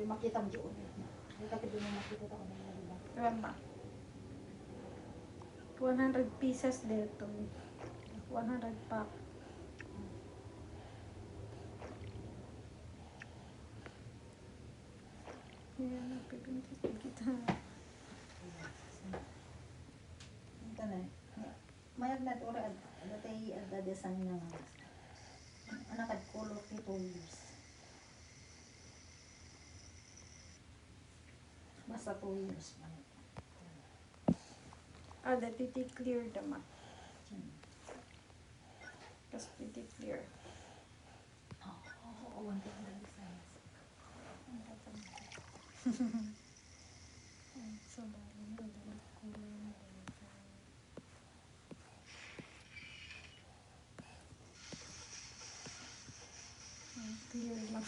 Makita mo doon. Kapit doon makita ko na diba? Diba ba? 100 pieces dito. 100 pack. Ayan, napipintis kita. Ito na. Mayag na ito rin. Datay design na nga. Anak at color ito years. Basta 2 years man ito. Dati clear naman. Kasi pretty clear. Oo, one thing na designs. So, bali na. Clear lang.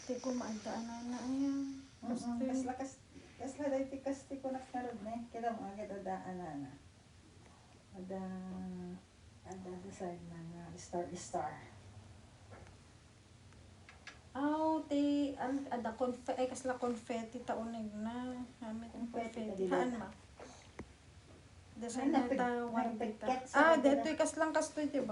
Hindi ko maagdaan na ayan. Kasla dahil tikasti ko nakarod na eh. Kaya mo agad adaan na. Ada design na nga. Star. Ada kasla confetti taunig na. Hamit ang confetti. Confetti, Haan ma? Design na ta, nagpikit warpita. sa Dito kaslang kastoy, diba?